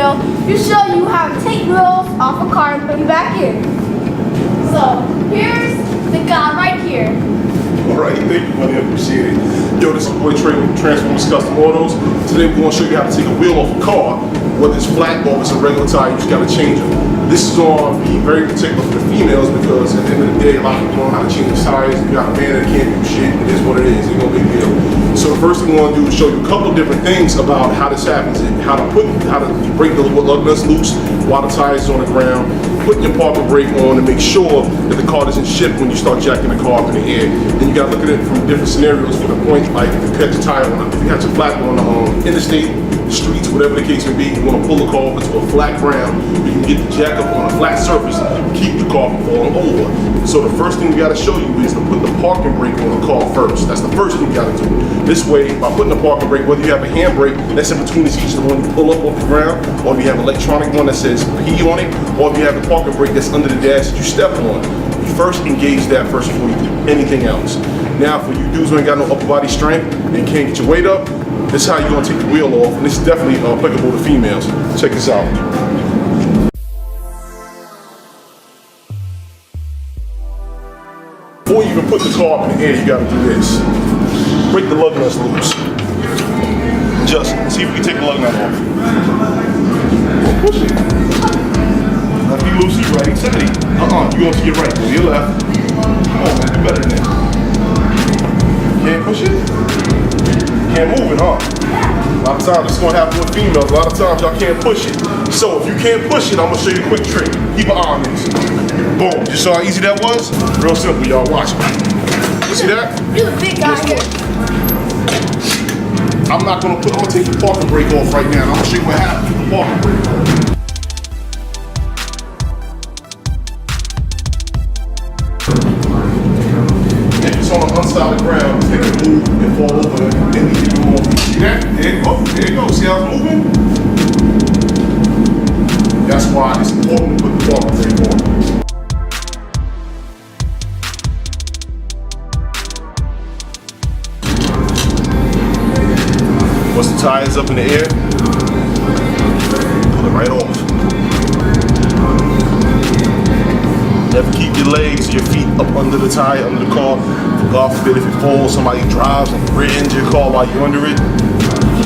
video to show you how to take wheels off a car and put them back in. So here's the guy right here. Alright, thank you, buddy. I appreciate it. Yo, this is your boy Trey with Transformers Custom Autos. Today we're going to show you how to take a wheel off a car. Whether it's flat or it's a regular tire, you just got to change them. This is going to be very particular for the females because at the end of the day, a lot of people don't know how to change tires. If you got a man that can't do shit, it is what it is. Ain't no big deal. So the first thing we want to do is show you a couple of different things about how this happens and how to break the lug nuts loose while the tire is on the ground. Putting your parking brake on to make sure that the car doesn't shift when you start jacking the car up in the air. Then you got to look at it from different scenarios for the point, like if you catch a tire on, if you catch a flat on the interstate, streets, whatever the case may be, you want to pull the car over to a flat ground. You can get the jack up on a flat surface, keep the car from falling over. So the first thing we got to show you is to put the parking brake on the car first. That's the first thing you got to do. This way, by putting the parking brake, whether you have a handbrake that's in between each the one you pull up off the ground, or if you have an electronic one that says P on it, or if you have the parking brake that's under the dash that you step on, you first engage that first before you do anything else. Now, for you dudes who ain't got no upper body strength and can't get your weight up, this is how you're gonna take the wheel off, and this is definitely applicable to females. Check this out. Before you even put the car up in the air, you gotta do this. Break the lug nuts loose. Just see if you can take the lug nut off. Push it. Left you loose, you right, steady. You going to your right, go to your left. Come on, man, do better than that. Can't push it? Can't move it, huh? A lot of times it's gonna happen with females. A lot of times y'all can't push it. So if you can't push it, I'm gonna show you a quick trick. Keep an eye on this. Boom. You saw how easy that was? Real simple, y'all. Watch it. You see that? You're the big guy here. I'm gonna take the parking brake off right now. I'm gonna show you what happens with the parking brake. It's on the unsolid ground, it's going to move and fall over and then you can move. See that? There you go. See how it's moving? That's why it's important to put the parking brake on. Once the tire's up in the air, pull it right off. Never keep your legs, your feet up under the tire, under the car. For God forbid, if it falls, somebody drives and rear-ends your car while you're under it,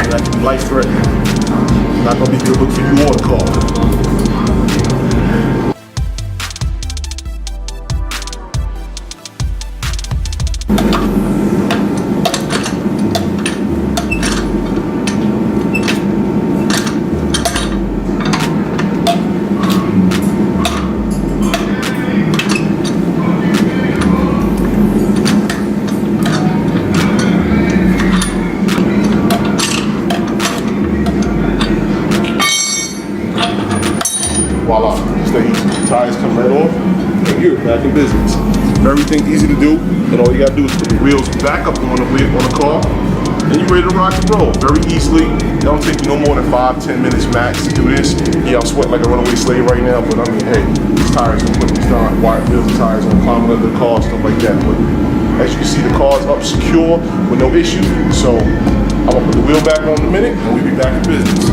that can be life-threatening. Not gonna be a good look for you or the car. Voila, stay easy. The tires come right off, and you're back in business. Everything easy to do, and all you gotta do is put the wheels back up on the car, and you're ready to rock and roll very easily. It don't take you no more than 5-10 minutes max to do this. Yeah, I'm sweating like a runaway slave right now, but I mean, hey, these tires are put these down, wire wheels and tires on climbing under the car, stuff like that. But as you can see, the car's up secure with no issue. So I'm gonna put the wheel back on in a minute, and we'll be back in business.